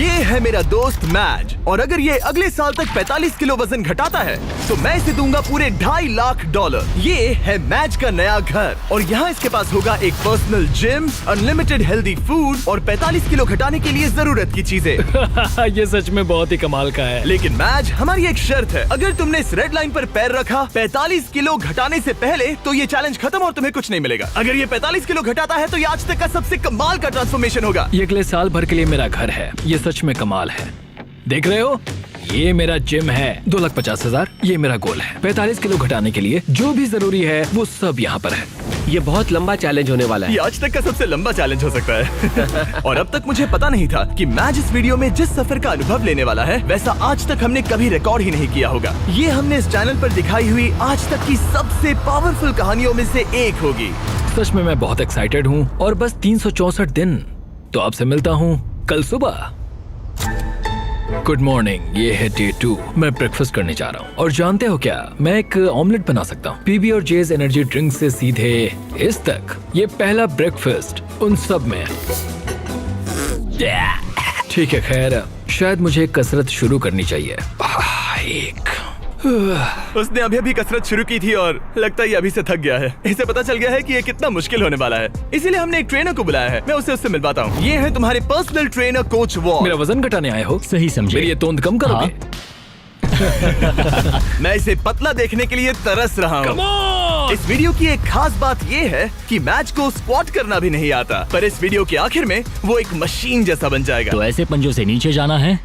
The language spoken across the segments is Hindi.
ये है मेरा दोस्त मैज, और अगर ये अगले साल तक 45 किलो वजन घटाता है तो मैं इसे दूंगा पूरे $2.5 लाख। ये है मैज का नया घर, और यहाँ इसके पास होगा एक personal gym, unlimited healthy food और 45 किलो घटाने के लिए जरूरत की चीजें। ये सच में बहुत ही कमाल का है। लेकिन मैज, हमारी एक शर्त है, अगर तुमने इस रेड लाइन पर पैर रखा 45 किलो घटाने से पहले तो ये चैलेंज खत्म और तुम्हें कुछ नहीं मिलेगा। अगर ये 45 किलो घटाता है तो ये आज तक का सबसे कमाल का ट्रांसफॉर्मेशन होगा। ये अगले साल भर के लिए मेरा घर है। ये सच में कमाल है। देख रहे हो, ये मेरा जिम है। 2,50,000 ये मेरा गोल है। 45 किलो घटाने के लिए जो भी जरूरी है वो सब यहाँ पर है। ये बहुत लंबा चैलेंज होने वाला है। ये आज तक का सबसे लंबा चैलेंज हो सकता है। और अब तक मुझे पता नहीं था कि मैज इस वीडियो में जिस सफर का अनुभव लेने वाला है वैसा आज तक हमने कभी रिकॉर्ड ही नहीं किया होगा। ये हमने इस चैनल पर दिखाई हुई आज तक की सबसे पावरफुल कहानियों में से एक होगी। सच में मैं बहुत एक्साइटेड हूँ और बस 364 दिन। तो आपसे मिलता हूँ कल सुबह। गुड मॉर्निंग, ये है डे 2। मैं ब्रेकफास्ट करने जा रहा हूँ और जानते हो क्या, मैं एक ऑमलेट बना सकता हूँ। पीबी और जेज एनर्जी ड्रिंक से सीधे इस तक। ये पहला ब्रेकफास्ट उन सब में। ठीक है, खैर शायद मुझे कसरत शुरू करनी चाहिए। उसने अभी कसरत शुरू की थी और लगता है ये अभी से थक गया है। इसे पता चल गया है कि ये कितना मुश्किल होने वाला है, इसीलिए हमने एक ट्रेनर को बुलाया है। मैं उससे मिलवाता हूँ। ये है तुम्हारे पर्सनल ट्रेनर कोच वॉल। मेरा वजन घटाने आए हो? सही समझे। मेरी ये तोंद कम करोगे? मैं इसे पतला देखने के लिए तरस रहा हूँ। इस वीडियो की एक खास बात ये है कि मैच को स्क्वाट करना भी नहीं आता, पर इस वीडियो के आखिर में वो एक मशीन जैसा बन जाएगा। तो ऐसे पंजों से नीचे जाना है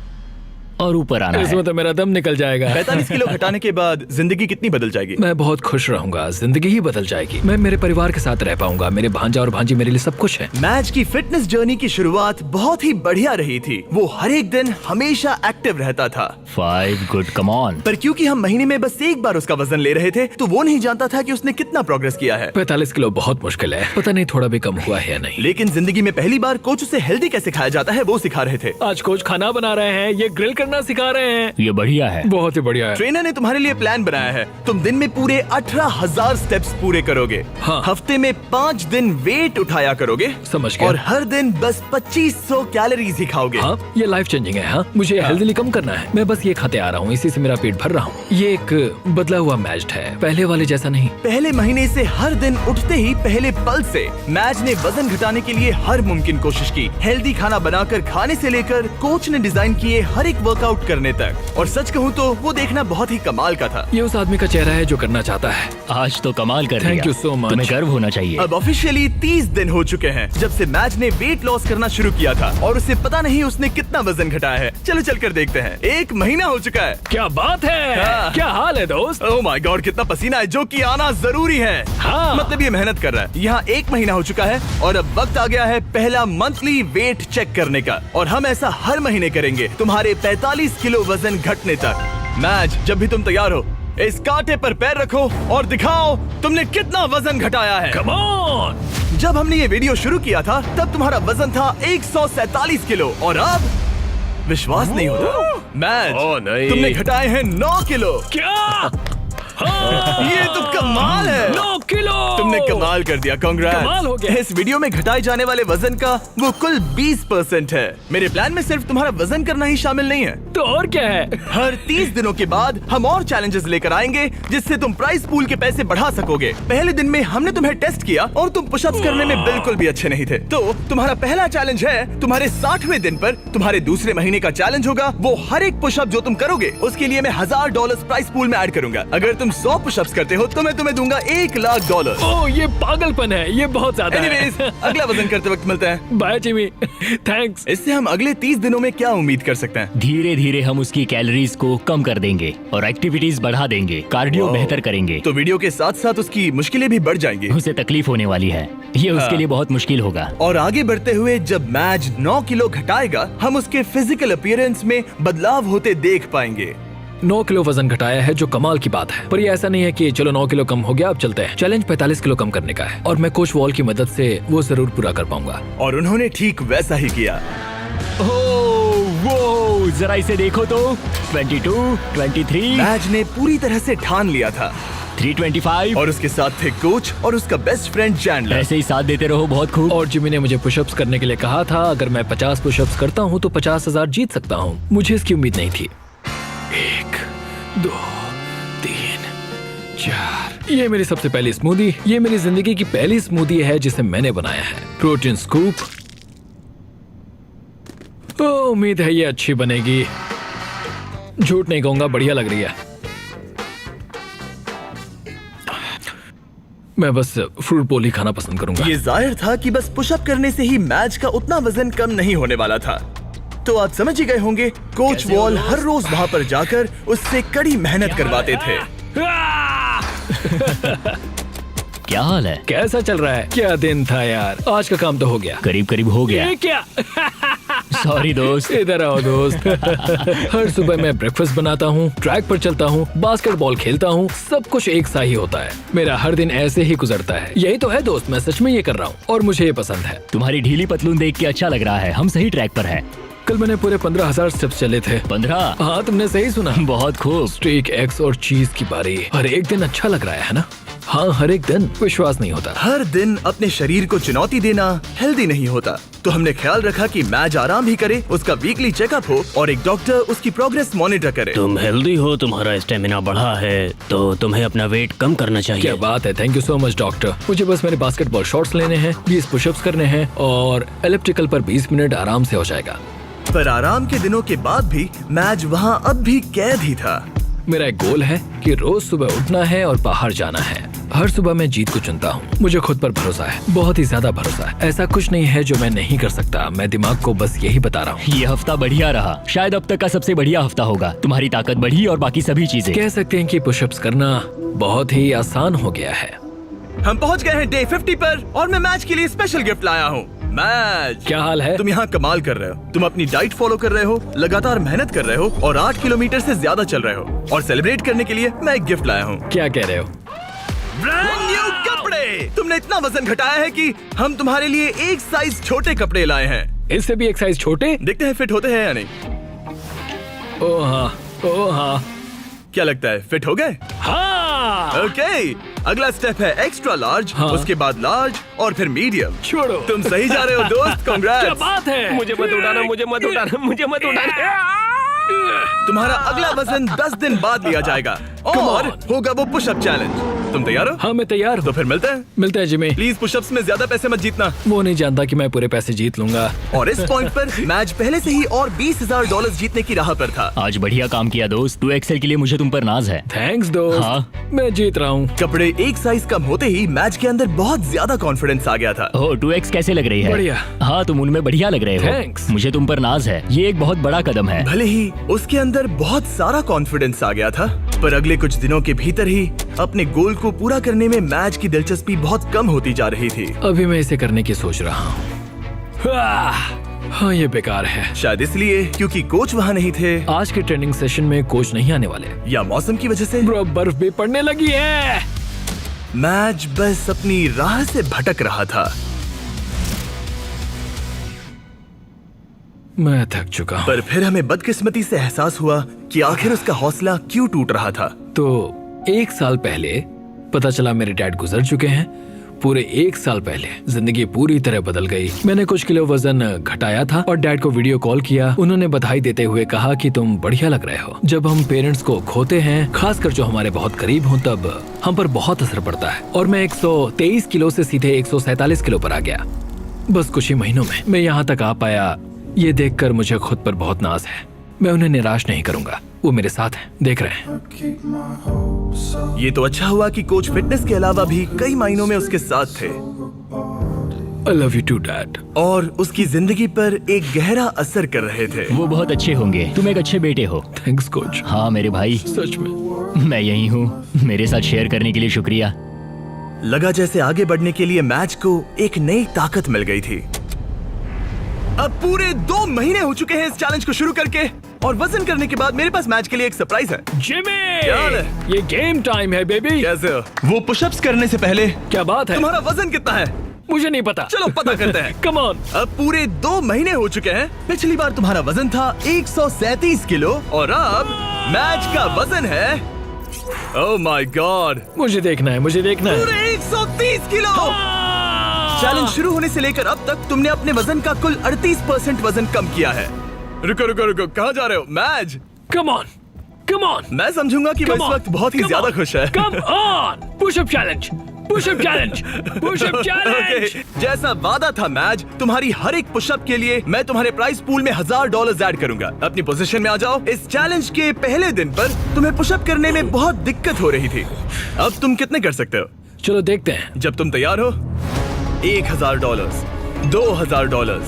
और ऊपर आना है। इसमें तो मेरा दम निकल जाएगा। 45 किलो घटाने के बाद जिंदगी कितनी बदल जाएगी? मैं बहुत खुश रहूंगा। जिंदगी ही बदल जाएगी। मैं मेरे परिवार के साथ रह पाऊंगा। मेरे भांजा और भांजी मेरे लिए सब कुछ है। मैच की फिटनेस जर्नी की शुरुआत बहुत ही बढ़िया रही थी। वो हर एक दिन हमेशा एक्टिव रहता था। 5 गुड, कम ऑन। पर क्योंकि हम महीने में बस एक बार उसका वजन ले रहे थे तो वो नहीं जानता था कि उसने कितना प्रोग्रेस किया है। 45 किलो बहुत मुश्किल है। पता नहीं थोड़ा भी कम हुआ है या नहीं। लेकिन जिंदगी में पहली बार कोच उसे हेल्दी कैसे खाया जाता है वो सिखा रहे थे। आज कोच खाना बना रहे हैं, ये ग्रिल करना सिखा रहे हैं। ये बढ़िया है। बहुत ही बढ़िया है। ट्रेनर ने तुम्हारे लिए प्लान बनाया है। तुम दिन में पूरे 18,000 स्टेप्स पूरे करोगे। हाँ। हफ्ते में 5 दिन वेट उठाया करोगे। समझ गया। और हर दिन बस 2500 कैलोरीज ही खाओगे। हाँ, ये लाइफ चेंजिंग है। हाँ, मुझे हेल्दी कम करना है। मैं बस ये खाते आ रहा हूँ, इसी से मेरा पेट भर रहा हूँ। ये एक बदला हुआ मैच है, पहले वाले जैसा नहीं। पहले महीने से हर दिन उठते ही पहले पल से मैच ने वजन घटाने के लिए हर मुमकिन कोशिश की। हेल्दी खाना बनाकर खाने से लेकर कोच ने डिजाइन किए हर एक वर्कआउट करने तक। और सच कहूँ तो वो देखना बहुत ही कमाल का था। ये उस आदमी का चेहरा है जो करना चाहता है। आज तो कमाल कर दिया। Thank you so much। तुम्हें गर्व होना चाहिए। अब ऑफिशियली 30 दिन हो चुके हैं जब से मैच ने वेट लॉस करना शुरू किया था, और उसे पता नहीं उसने कितना वजन घटाया है। चलो चलकर देखते हैं। 1 महीना हो चुका है। क्या बात है। हाँ। क्या हाल है दोस्त? ओह माय गॉड, कितना पसीना है, जो कि आना जरूरी है। हाँ। मतलब ये मेहनत कर रहा है। यहाँ 1 महीना हो चुका है और अब वक्त आ गया है पहला मंथली वेट चेक करने का, और हम ऐसा हर महीने करेंगे तुम्हारे 45 किलो वजन घटने तक। मैच, जब भी तुम तैयार हो इस कांटे पर पैर रखो और दिखाओ तुमने कितना वजन घटाया है। Come on! जब हमने ये वीडियो शुरू किया था तब तुम्हारा वजन था 147 किलो, और अब विश्वास नहीं होता मैच, नहीं। तुमने घटाए हैं 9 किलो। क्या? हाँ। ये तो कमाल है। 9 किलो। तुमने कमाल कर दिया, कांग्रेट्स। कमाल हो गया। इस वीडियो में घटाए जाने वाले वजन का वो कुल 20% है। मेरे प्लान में सिर्फ तुम्हारा वजन करना ही शामिल नहीं है। तो और क्या है? हर 30 दिनों के बाद हम और चैलेंजेस लेकर आएंगे जिससे तुम प्राइस पूल के पैसे बढ़ा सकोगे। पहले दिन में हमने तुम्हें टेस्ट किया और तुम पुशअप्स करने में बिल्कुल भी अच्छे नहीं थे। तो तुम्हारा पहला चैलेंज है तुम्हारे 60वें दिन पर तुम्हारे दूसरे महीने का चैलेंज होगा वो हर एक पुशअप जो तुम करोगे उसके लिए मैं $1000 प्राइस पूल में ऐड करूंगा। अगर तुम 100 पुशअप्स करते हो तो मैं तुम्हें दूंगा $1 लाख। ओह, ये पागलपन है। ये बहुत ज्यादा एनीवेज, है। अगला वजन करते वक्त मिलते हैं। Bye Jimmy, thanks. इससे हम अगले 30 दिनों में क्या उम्मीद कर सकते हैं? धीरे धीरे हम उसकी कैलोरीज को कम कर देंगे और एक्टिविटीज बढ़ा देंगे। कार्डियो बेहतर करेंगे। तो वीडियो के साथ साथ उसकी मुश्किलें भी बढ़ जाएंगी। उसे तकलीफ होने वाली है। ये उसके लिए बहुत मुश्किल होगा। और आगे बढ़ते हुए जब मैच 9 किलो घटाएगा हम उसके फिजिकल अपीयरेंस में बदलाव होते देख पाएंगे। 9 किलो वजन घटाया है जो कमाल की बात है। पर ये ऐसा नहीं है कि चलो 9 किलो कम हो गया अब चलते हैं। चैलेंज 45 किलो कम करने का है और मैं कोच वॉल की मदद से वो जरूर पूरा कर पाऊंगा। और उन्होंने ठीक वैसा ही किया। वो जरा इसे देखो तो। 22, 23। मैच ने पूरी तरह से ठान लिया था 325। और उसके साथ थे कोच और उसका बेस्ट फ्रेंड चैंडलर। ऐसे ही साथ देते रहो, बहुत खूब। और जिमी ने मुझे पुशअप्स करने के लिए कहा था, अगर मैं 50 पुशअप्स करता हूँ तो 50,000 जीत सकता हूँ। मुझे इसकी उम्मीद नहीं थी। 1 2 3 4। ये मेरी सबसे पहली स्मूदी। ये मेरी जिंदगी की पहली स्मूदी है जिसे मैंने बनाया है। Protein scoop. तो उम्मीद है ये अच्छी बनेगी। झूठ नहीं कहूंगा, बढ़िया लग रही है। मैं बस फ्रूट बोल ही खाना पसंद करूंगा। ये जाहिर था कि बस पुशअप करने से ही मैच का उतना वजन कम नहीं होने वाला था। तो आप समझ ही गए होंगे, कोच वॉल हर रोज वहाँ पर जाकर उससे कड़ी मेहनत करवाते थे। क्या हाल है? कैसा चल रहा है? क्या दिन था यार। आज का काम तो हो गया। करीब करीब हो गया। ये क्या? सॉरी दोस्त। इधर आओ दोस्त। हर सुबह मैं ब्रेकफास्ट बनाता हूँ, ट्रैक पर चलता हूँ, बास्केटबॉल खेलता हूँ। सब कुछ एक सा ही होता है। मेरा हर दिन ऐसे ही गुजरता है। यही तो है दोस्त, मैं सच में ये कर रहा हूँ और मुझे ये पसंद है। तुम्हारी ढीली पतलून देख के अच्छा लग रहा है। हम सही ट्रैक पर हैं। कल मैंने पूरे 15,000 स्टेप्स चले थे। 15? हाँ, तुमने सही सुना। बहुत खूब। स्टेक, एग्स और चीज की बारी। हर एक दिन अच्छा लग रहा है ना? हाँ, हर एक दिन। विश्वास नहीं होता। हर दिन अपने शरीर को चुनौती देना हेल्दी नहीं होता। तो हमने ख्याल रखा कि मैच आराम ही करे, उसका वीकली चेकअप हो और एक डॉक्टर उसकी प्रोग्रेस मॉनिटर करे। तुम हेल्दी हो, तुम्हारा स्टेमिना बढ़ा है, तो तुम्हें अपना वेट कम करना चाहिए। क्या बात है, thank you so much doctor. मुझे बस मेरे बास्केटबॉल शॉट्स लेने हैं, 20 पुशअप्स करने हैं और एलिप्टिकल पर 20 मिनट आराम से हो जाएगा। पर आराम के दिनों के बाद भी मैच वहाँ अब भी कैद ही था। मेरा एक गोल है कि रोज सुबह उठना है और बाहर जाना है। हर सुबह मैं जीत को चुनता हूँ। मुझे खुद पर भरोसा है, बहुत ही ज्यादा भरोसा है। ऐसा कुछ नहीं है जो मैं नहीं कर सकता। मैं दिमाग को बस यही बता रहा हूँ। ये हफ्ता बढ़िया रहा, शायद अब तक का सबसे बढ़िया हफ्ता होगा। तुम्हारी ताकत बढ़ी और बाकी सभी चीजें। कह सकते हैं कि पुशअप्स करना बहुत ही आसान हो गया है। हम पहुँच गए हैं डे 50 पर और मैं मैच के लिए स्पेशल गिफ्ट लाया हूँ। मैच, क्या हाल है? तुम यहाँ कमाल कर रहे हो। तुम अपनी डाइट फॉलो कर रहे हो, लगातार मेहनत कर रहे हो और 8 किलोमीटर से ज्यादा चल रहे हो। और सेलिब्रेट करने के लिए मैं एक गिफ्ट लाया हूँ। क्या कह रहे हो? ब्रांड न्यू कपड़े। तुमने इतना वजन घटाया है कि हम तुम्हारे लिए एक साइज छोटे कपड़े लाए हैं। इससे भी एक साइज छोटे? देखते हैं फिट होते हैं या नहीं। ओ हाँ, ओ हाँ। क्या लगता है, फिट हो गए? हाँ। ओके, अगला स्टेप है एक्स्ट्रा लार्ज, हाँ। उसके बाद लार्ज और फिर मीडियम। छोड़ो। तुम सही जा रहे हो दोस्त, क्या कांग्रेट्स। बात है? मुझे मत उठाना, मुझे मत उठाना, मुझे मत उठाना। तुम्हारा अगला वजन 10 दिन बाद लिया जाएगा और होगा वो पुशअप चैलेंज। तुम तैयार हो? हाँ, मैं तैयार तो हूँ। फिर मिलते हैं। मिलते हैं जिमी। प्लीज पुशअप्स में ज्यादा पैसे मत जीतना। वो नहीं जानता कि मैं पूरे पैसे जीत लूंगा। और इस पॉइंट पर मैच पहले से ही और $20,000 जीतने की राह पर था। आज बढ़िया काम किया दोस्त। 2XL के लिए मुझे तुम पर नाज है। थैंक्स दोस्त। हाँ। मैं जीत रहा हूँ। कपड़े एक साइज कम होते ही मैच के अंदर बहुत ज्यादा कॉन्फिडेंस आ गया था। ओह, 2X कैसे लग रही है? बढ़िया। हाँ, तुम उनमें बढ़िया लग रहे हो। Thanks। मुझे तुम पर नाज है। ये एक बहुत बड़ा कदम है। भले ही उसके अंदर बहुत सारा कॉन्फिडेंस आ गया था, पर अगले कुछ दिनों के भीतर ही अपने गोल को पूरा करने में मैच की दिलचस्पी बहुत कम होती जा रही थी। अभी मैं इसे करने की सोच रहा हूँ। हाँ, ये बेकार है। शायद इसलिए क्योंकि कोच वहाँ नहीं थे, आज के ट्रेनिंग सेशन में कोच नहीं आने वाले। या मौसम की वजह से। ब्रो, बर्फ भी पड़ने लगी है। मैच बस अपनी राह से भटक रहा था। मैं थक चुका हूँ। पर फिर हमें बदकिस्मती से एहसास हुआ कि आखिर उसका हौसला क्यों टूट रहा था। तो 1 साल पहले पता चला मेरे डैड गुजर चुके हैं। पूरे 1 साल पहले जिंदगी पूरी तरह बदल गई। मैंने कुछ किलो वजन घटाया था और डैड को वीडियो कॉल किया। उन्होंने बधाई देते हुए कहा कि तुम बढ़िया लग रहे हो। जब हम पेरेंट्स को खोते हैं, खासकर जो हमारे बहुत करीब हों, तब हम पर बहुत असर पड़ता है। और मैं 123 किलो से सीधे 147 किलो पर आ गया, बस कुछ ही महीनों में। मैं यहाँ तक आ पाया, ये देखकर मुझे खुद पर बहुत नाज है। मैं उन्हें निराश नहीं करूंगा, वो मेरे साथ हैं, देख रहे हैं। ये तो अच्छा हुआ कि कोच फिटनेस के अलावा भी कई मायनों में उसके साथ थे I love you too, Dad। और उसकी जिंदगी पर एक गहरा असर कर रहे थे। वो बहुत अच्छे होंगे। तुम एक अच्छे बेटे हो। Thanks coach. हाँ मेरे भाई, सच में। मैं यही हूँ। मेरे साथ शेयर करने के लिए शुक्रिया। लगा जैसे आगे बढ़ने के लिए मैच को एक नई ताकत मिल गई थी। अब पूरे 2 महीने हो चुके हैं इस चैलेंज को शुरू करके, और वजन करने के बाद मेरे पास मैच के लिए एक सरप्राइज है। जिमी, क्या हाल है? ये गेम टाइम है बेबी। कैसे हो? वो पुशअप्स करने से पहले क्या बात है? तुम्हारा वजन कितना है? मुझे नहीं पता। चलो पता करते हैं। Come on. अब पूरे 2 महीने हो चुके हैं। पिछली बार तुम्हारा वजन था 137 किलो और अब मैच का वजन है ओह माय गॉड, मुझे देखना है, मुझे देखना है। पूरे 130 किलो। चैलेंज शुरू होने से लेकर अब तक तुमने अपने वजन का कुल 38% वजन कम किया है। रुको रुको रुको, कहाँ जा रहे हो मैज? Come on, come on. मैं समझूंगा कि वो इस वक्त बहुत ही ज्यादा खुश है। Come on, push up challenge, push up challenge, push up challenge. Okay, जैसा वादा था मैज, तुम्हारी हर एक पुशअप के लिए मैं तुम्हारे प्राइस पूल में $1000 ऐड करूंगा। अपनी पोजीशन में आ जाओ। इस चैलेंज के पहले दिन पर तुम्हें पुशअप करने में बहुत दिक्कत हो रही थी। अब तुम कितने कर सकते हो? चलो देखते हैं। जब तुम तैयार हो, $1000, $2000,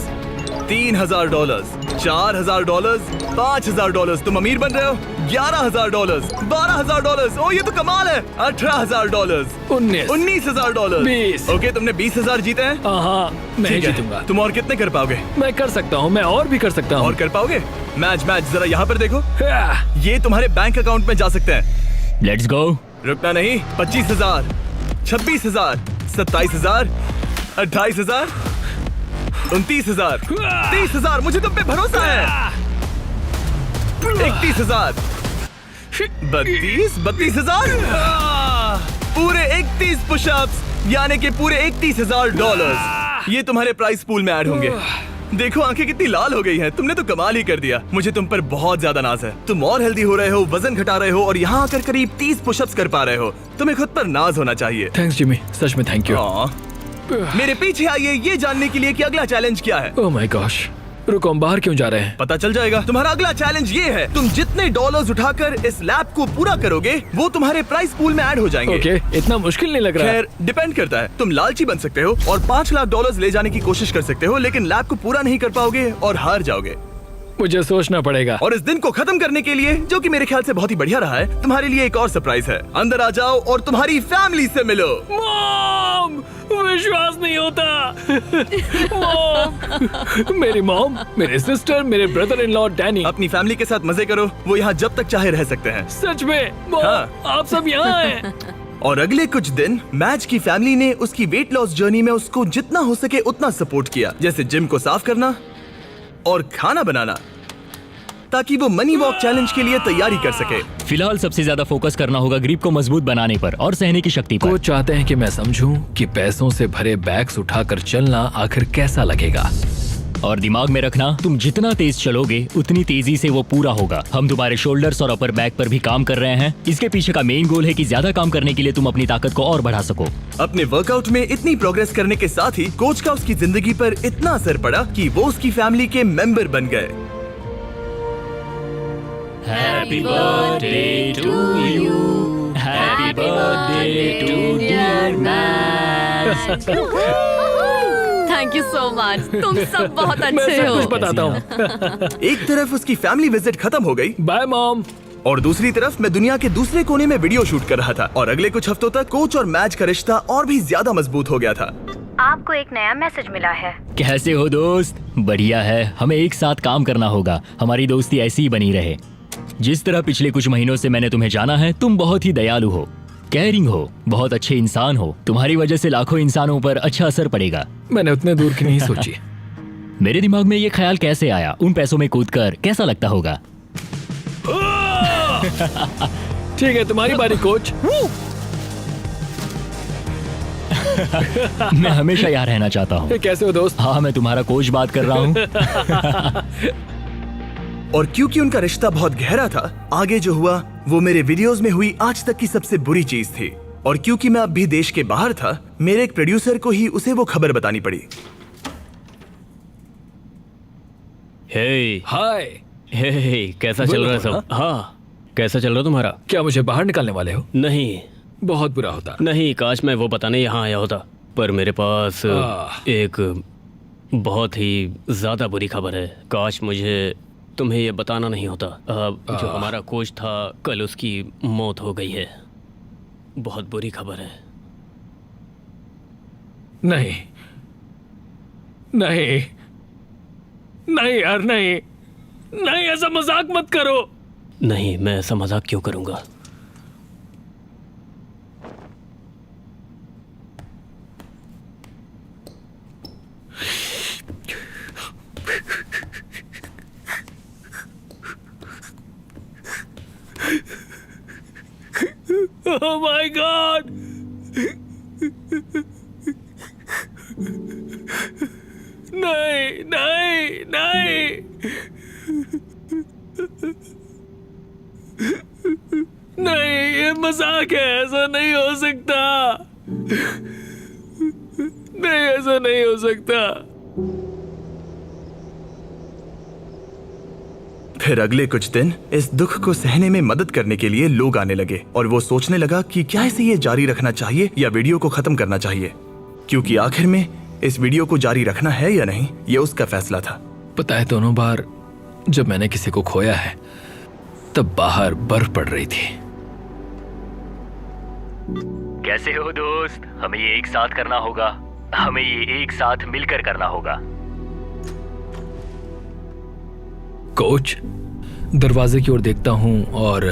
$3000, $4000, $5000। तुम अमीर बन रहे हो। $11000, $12000। ओ ये तो कमाल है। $18000, 19 20। ओके, तुमने 20000 जीते हैं। हाँ, मैं ठीक है। जीतूंगा। तुम और कितने कर पाओगे? मैं कर सकता हूँ, मैं और भी कर सकता हूँ। और कर पाओगे? मैच जरा यहाँ पर देखो। हाँ, ये तुम्हारे बैंक अकाउंट में जा सकते हैं। Let's go. रुकना नहीं। 25000, 26000, 27000, 28000, 29000, 30000। मुझे तुम पे भरोसा है। 31000, 32,000। पूरे 31 पुशअप्स, यानी कि पूरे $31,000 ये तुम्हारे प्राइस पूल में ऐड होंगे। देखो आंखें कितनी लाल हो गई हैं। तुमने तो कमाल ही कर दिया। मुझे तुम पर बहुत ज्यादा नाज है। तुम और हेल्दी हो रहे हो, वजन घटा रहे हो और यहाँ आकर करीब 30 पुशअप्स कर पा रहे हो। तुम्हें खुद पर नाज होना चाहिए। थैंक्स जिमी, सच में थैंक यू। मेरे पीछे आइए ये जानने के लिए कि अगला चैलेंज क्या है। ओह माय गॉश, रुको, हम बाहर क्यों जा रहे हैं? पता चल जाएगा। तुम्हारा अगला चैलेंज ये है, तुम जितने डॉलर्स उठाकर इस लैब को पूरा करोगे वो तुम्हारे प्राइस पूल में ऐड हो जाएंगे। ओके, इतना मुश्किल नहीं लग रहा है। खैर, डिपेंड करता है। तुम लालची बन सकते हो और $5 लाख ले जाने की कोशिश कर सकते हो, लेकिन लैब को पूरा नहीं कर पाओगे और हार जाओगे। मुझे सोचना पड़ेगा। और इस दिन को खत्म करने के लिए, जो कि मेरे ख्याल से बहुत ही बढ़िया रहा है, तुम्हारे लिए एक और सरप्राइज है। अंदर आ जाओ और तुम्हारी फैमिली से मिलो। मॉम, विश्वास नहीं होता। मॉम, मेरी मॉम, मेरे सिस्टर, मेरे ब्रदर इन लॉ डैनी। अपनी फैमिली के साथ मजे करो। वो यहाँ जब तक चाहे रह सकते हैं। सच में मॉम, हाँ। आप सब यहाँ हैं। और अगले कुछ दिन मैच की फैमिली ने उसकी वेट लॉस जर्नी में उसको जितना हो सके उतना सपोर्ट किया, जैसे जिम को साफ करना और खाना बनाना, ताकि वो मनी वॉक चैलेंज के लिए तैयारी कर सके। फिलहाल सबसे ज्यादा फोकस करना होगा ग्रिप को मजबूत बनाने पर और सहने की शक्ति पर। वो चाहते हैं कि मैं समझूं कि पैसों से भरे बैग्स उठाकर चलना आखिर कैसा लगेगा। और दिमाग में रखना, तुम जितना तेज चलोगे उतनी तेजी से वो पूरा होगा। हम तुम्हारे शोल्डर्स और अपर बैक पर भी काम कर रहे हैं। इसके पीछे का मेन गोल है कि ज्यादा काम करने के लिए तुम अपनी ताकत को और बढ़ा सको। अपने वर्कआउट में इतनी प्रोग्रेस करने के साथ ही कोच का उसकी जिंदगी पर इतना असर पड़ा कि वो उसकी फैमिली के मेंबर बन गए। Happy birthday to you, happy birthday to dear मैच। Thank you so much. तुम सब बहुत मैं अच्छे सब हो। कुछ बताता हूँ। एक तरफ उसकी फैमिली विजिट खत्म हो गई बाय मॉम। और दूसरी तरफ मैं दुनिया के दूसरे कोने में वीडियो शूट कर रहा था। और अगले कुछ हफ्तों तक कोच और मैच का रिश्ता और भी ज्यादा मजबूत हो गया था। आपको एक नया मैसेज मिला है। कैसे हो दोस्त? बढ़िया है। हमें एक साथ काम करना होगा। हमारी दोस्ती ऐसी ही बनी रहे। जिस तरह पिछले कुछ महीनों से मैंने तुम्हें जाना है, तुम बहुत ही दयालु हो, केयरिंग हो, बहुत अच्छे इंसान हो। तुम्हारी वजह से लाखों इंसानों पर अच्छा असर पड़ेगा। मैंने उतने दूर की नहीं सोची। मेरे दिमाग में ये ख्याल कैसे आया? उन पैसों में कूदकर कैसा लगता होगा? ठीक है, तुम्हारी बारी कोच। मैं हमेशा यहाँ रहना चाहता हूँ। कैसे हो दोस्त? हाँ, मैं तुम्हारा कोच बात कर रहा हूँ। और क्योंकि उनका रिश्ता बहुत गहरा था, आगे जो हुआ वो मेरे वीडियोस में हुई आज तक की सबसे बुरी चीज थी। और क्योंकि मैं अब भी देश के बाहर था, मेरे एक प्रोड्यूसर को ही उसे वो खबर बतानी पड़ी। हे हाय। हे, कैसा चल रहा है सब? हाँ, कैसा चल रहा तुम्हारा? क्या मुझे बाहर निकालने वाले हो? नहीं बहुत बुरा होता। नहीं, काश मैं वो बताने यहाँ आया होता, पर मेरे पास एक बहुत ही ज्यादा बुरी खबर है। काश मुझे तुम्हें ये बताना नहीं होता। जो हमारा कोच था, कल उसकी मौत हो गई है। बहुत बुरी खबर है। नहीं नहीं नहीं यार, नहीं नहीं, ऐसा मजाक मत करो। नहीं, मैं ऐसा मजाक क्यों करूंगा? Oh my God! नहीं नहीं नहीं! नहीं, ये मजाक है, ऐसा नहीं हो सकता। नहीं, ऐसा नहीं हो सकता। फिर अगले कुछ दिन इस दुख को सहने में मदद करने के लिए लोग आने लगे और वो सोचने लगा कि क्या इसे ये जारी रखना चाहिए या वीडियो को खत्म करना चाहिए, क्योंकि आखिर में इस वीडियो को जारी रखना है या नहीं ये उसका फैसला था। पता है, दोनों बार जब मैंने किसी को खोया है तब बाहर बर्फ पड़ रही थी। कैसे हो दोस्त? हमें ये एक साथ करना होगा, हमें ये एक साथ मिलकर करना होगा। कोच, दरवाजे की ओर देखता हूं और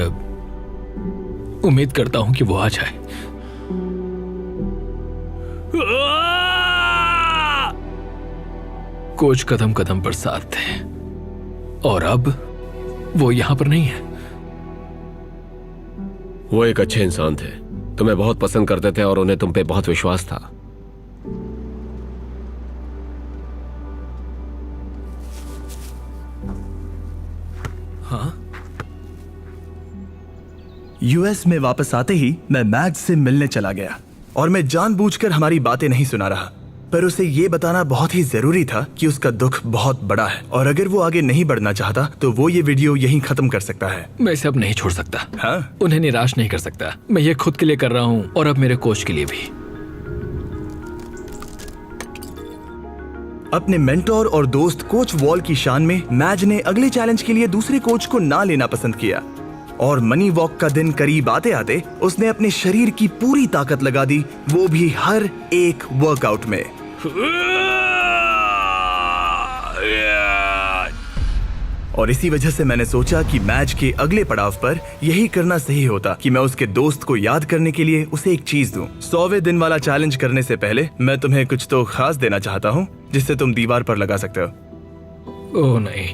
उम्मीद करता हूं कि वो आ जाए। कोच कदम कदम पर साथ थे और अब वो यहां पर नहीं है। वो एक अच्छे इंसान थे, तुम्हें बहुत पसंद करते थे और उन्हें तुम पे बहुत विश्वास था। हाँ? यूएस में वापस आते ही मैं मैज से मिलने चला गया और मैं जानबूझकर हमारी बातें नहीं सुना रहा, पर उसे ये बताना बहुत ही जरूरी था कि उसका दुख बहुत बड़ा है और अगर वो आगे नहीं बढ़ना चाहता तो वो ये वीडियो यहीं खत्म कर सकता है। मैं इसे अब नहीं छोड़ सकता। हाँ? उन्हें निराश नहीं कर सकता। मैं ये खुद के लिए कर रहा हूं और अब मेरे कोच के लिए भी। अपने मेंटोर और दोस्त कोच वॉल की शान में मैज ने अगले चैलेंज के लिए दूसरे कोच को ना लेना पसंद किया और मनी वॉक का दिन करीब आते आते उसने अपने शरीर की पूरी ताकत लगा दी, वो भी हर एक वर्कआउट में। और इसी वजह से मैंने सोचा कि मैच के अगले पड़ाव पर यही करना सही होता कि मैं उसके दोस्त को याद करने के लिए उसे एक चीज दूं। 100वें दिन वाला चैलेंज करने से पहले मैं तुम्हें कुछ तो खास देना चाहता हूं जिससे तुम दीवार पर लगा सकते हो। ओह नहीं,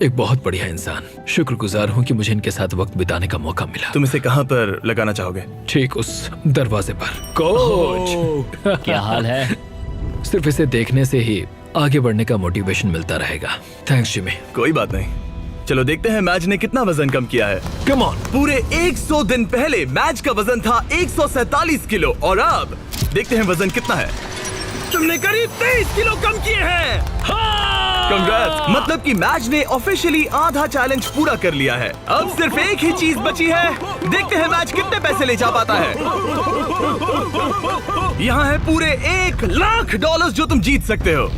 एक बहुत बढ़िया इंसान। शुक्रगुजार हूं कि मुझे इनके साथ वक्त बिताने का मौका मिला। तुम इसे कहां पर लगाना चाहोगे? ठीक उस दरवाजे पर। कोच, क्या हाल है? सिर्फ इसे देखने से ही आगे बढ़ने का मोटिवेशन मिलता रहेगा। Thanks Jimmy. कोई बात नहीं, चलो देखते हैं मैच ने कितना वजन कम किया है। Come on. पूरे 100 दिन पहले मैच का वजन था 147 किलो और अब देखते हैं वजन कितना है। तुमने करीब 23 किलो कम किए हैं। कंग्रेट्स, मतलब कि मैच ने ऑफिशियली आधा चैलेंज पूरा कर लिया है। अब सिर्फ एक ही चीज बची है, देखते हैं मैच कितने पैसे ले जा पाता है। यहाँ है पूरे $1,00,000 जो तुम जीत सकते हो।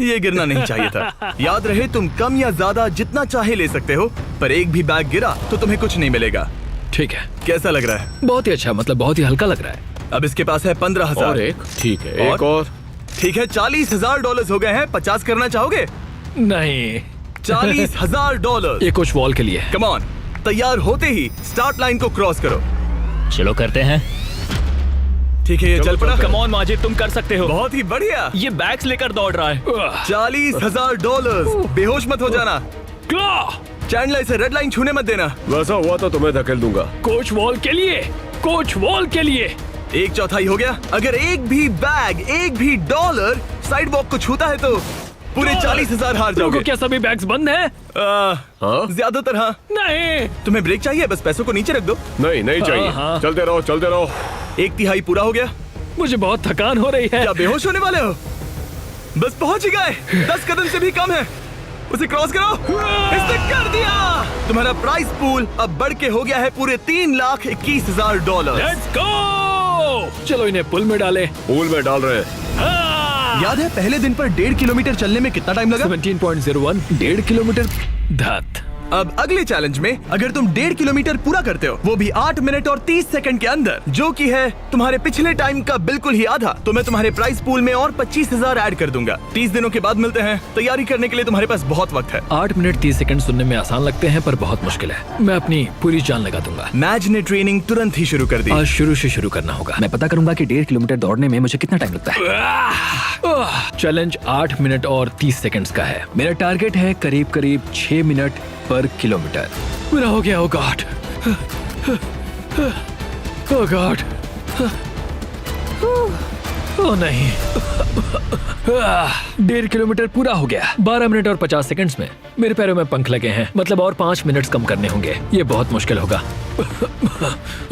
ये गिरना नहीं चाहिए था। याद रहे, तुम कम या ज्यादा जितना चाहे ले सकते हो, पर एक भी बैग गिरा तो तुम्हें कुछ नहीं मिलेगा। ठीक है। कैसा लग रहा है? बहुत ही अच्छा, मतलब बहुत ही हल्का लग रहा है। अब इसके पास है 15,000। और एक, ठीक है, एक और। ठीक है, $40,000 हो गए हैं। 50 करना चाहोगे? नहीं, $40,000। ये कुछ वॉल के लिए है। कम ऑन, तैयार होते ही स्टार्ट लाइन को क्रॉस करो। चलो करते हैं। ठीक है, ये चल पड़ा। कम ऑन माजिद, तुम कर सकते हो। बहुत ही बढ़िया। ये बैग्स लेकर दौड़ रहा है। $40,000। बेहोश मत हो जाना। चैंडलर, इसे रेड लाइन छूने मत देना। वैसा हुआ तो तुम्हें धकेल दूंगा। कोच वॉल के लिए, कोच वॉल के लिए। 1/4 हो गया। अगर एक भी बैग, एक भी डॉलर साइड वॉक को छूता है तो पूरे 40,000 हार जाओगे। क्या सभी बैग्स बंद हैं? हाँ? ज्यादातर हाँ। नहीं। तुम्हें ब्रेक चाहिए? बस पैसों को नीचे रख दो। नहीं, नहीं चाहिए। हाँ। चलते रहो, चलते रहो। 1/3 पूरा हो गया। मुझे बहुत थकान हो रही है। क्या बेहोश होने वाले हो? बस पहुंच ही गए। 10 कदम से भी कम है। उसे क्रॉस करो। इसने कर दिया। तुम्हारा प्राइस पूल अब बढ़ के हो गया है पूरे $3,21,000। Let's go. चलो इन्हें पुल में डाले। पूल में डाल रहे हैं। याद है पहले दिन पर 1.5 किलोमीटर चलने में कितना टाइम लगा? 17.01, 1.5 किलोमीटर। धत। अब अगले चैलेंज में अगर तुम 1.5 किलोमीटर पूरा करते हो, वो भी 8 मिनट और 30 सेकंड के अंदर, जो कि है तुम्हारे पिछले टाइम का बिल्कुल ही आधा, तो मैं तुम्हारे प्राइस पूल में और 25,000 ऐड कर दूंगा। 30 दिनों के बाद मिलते हैं। तैयारी करने के लिए तुम्हारे पास बहुत वक्त है। 8 मिनट 30 सेकंड सुनने में आसान लगते हैं पर बहुत मुश्किल है। मैं अपनी पूरी जान लगा दूंगा। मैच ने ट्रेनिंग तुरंत ही शुरू कर दी। आज शुरू से शुरू करना होगा। मैं पता करूंगा कि 1.5 किलोमीटर दौड़ने में मुझे कितना टाइम लगता है। चैलेंज 8 मिनट और 30 सेकंड्स का है। मेरा टारगेट है करीब 6 मिनट पर किलोमीटर। मेरा हो गया। ओ गॉड, ओ गॉड, ओ नहीं। 1.5 किलोमीटर पूरा हो गया। 12 मिनट और 50 सेकंड्स में। मेरे पैरों में पंख लगे हैं, मतलब और 5 मिनट्स कम करने होंगे। ये बहुत मुश्किल होगा।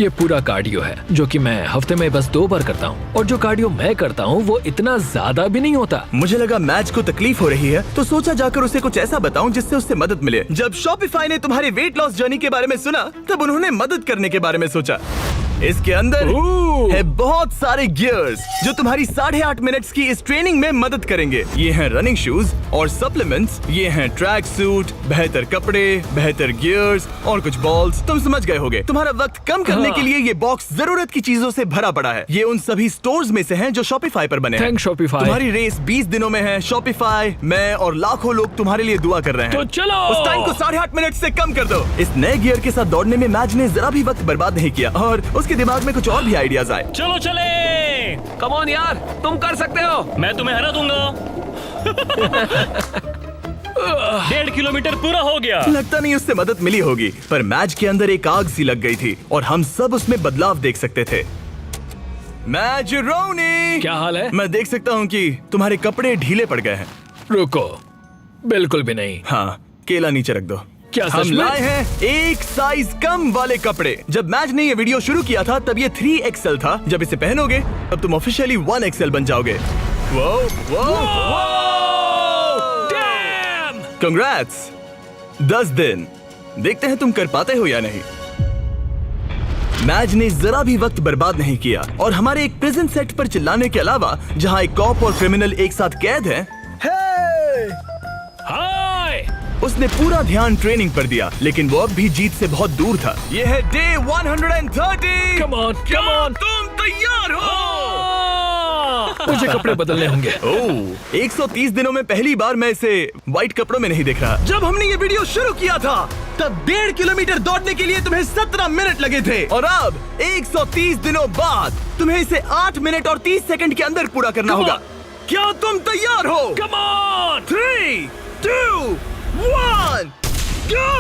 ये पूरा कार्डियो है जो कि मैं हफ्ते में बस 2 बार करता हूँ, और जो कार्डियो मैं करता हूँ वो इतना ज्यादा भी नहीं होता। मुझे लगा मैच को तकलीफ हो रही है, तो सोचा जाकर उसे कुछ ऐसा बताऊं जिससे उससे मदद मिले। जब शॉपिफाई ने तुम्हारे वेट लॉस जर्नी के बारे में सुना, तब उन्होंने मदद करने के बारे में सोचा। इसके अंदर है बहुत सारे गियर्स जो तुम्हारी 8.5 मिनट्स की इस ट्रेनिंग में मदद करेंगे। ये हैं रनिंग शूज और सप्लीमेंट्स, ये हैं ट्रैक सूट, बेहतर कपड़े, बेहतर गियर्स और कुछ बॉल्स। तुम समझ गए होगे। तुम्हारा वक्त कम करने के लिए ये बॉक्स जरूरत की चीजों से भरा पड़ा है। ये उन सभी स्टोर्स में से हैं जो शॉपिफाई पर बने हैं। Thanks Shopify. तुम्हारी रेस 20 दिनों में है। शॉपिफाई, मैं और लाखों लोग तुम्हारे लिए दुआ कर रहे हैं। तो चलो। उस टाइम को 8.5 मिनट से कम कर दो। इस नए गियर के साथ दौड़ने में मैच ने जरा भी वक्त बर्बाद नहीं किया और उसके दिमाग में कुछ और भी आइडियाज आए। चलो चले। कम ऑन यार, तुम कर सकते हो। मैं तुम्हें हरा दूंगा। 1.5 किलोमीटर पूरा हो गया। लगता नहीं उससे मदद मिली होगी, पर मैच के अंदर एक आग सी लग गई थी और हम सब उसमें बदलाव देख सकते थे। मैच रोनी, क्या हाल है? मैं देख सकता हूँ कि तुम्हारे कपड़े ढीले पड़ गए हैं। रुको, बिल्कुल भी नहीं। हाँ, केला नीचे रख दो। क्या सच हम में? लाए हैं एक साइज कम वाले कपड़े। जब मैच ने ये वीडियो शुरू किया था तब ये 3XL था। जब इसे पहनोगे तब तुम ऑफिशियली 1XL बन जाओगे। कंग्रेट्स। 10 दिन। देखते हैं तुम कर पाते हो या नहीं। मैच ने जरा भी वक्त बर्बाद नहीं किया और हमारे एक प्रिजन सेट पर चिल्लाने के अलावा, जहां एक कॉप और क्रिमिनल एक साथ कैद हैं, हाय! उसने पूरा ध्यान ट्रेनिंग पर दिया, लेकिन वो अब भी जीत से बहुत दूर था। ये है day 130। Come on, come on! तुम तैयार हो? मुझे कपड़े बदलने होंगे। ओह, 130 दिनों में पहली बार मैं इसे व्हाइट कपड़ों में नहीं देख रहा। जब हमने ये वीडियो शुरू किया था तब 1.5 किलोमीटर दौड़ने के लिए तुम्हें 17 मिनट लगे थे, और अब 130 दिनों बाद तुम्हें इसे 8 मिनट और 30 सेकंड के अंदर पूरा करना होगा। क्या तुम तैयार हो? Come on! 3, 2, 1, go!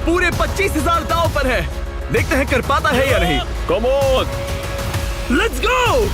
पूरे 25,000 दांव पर है। देखते हैं कर पाता है या नहीं। Come on. Let's go.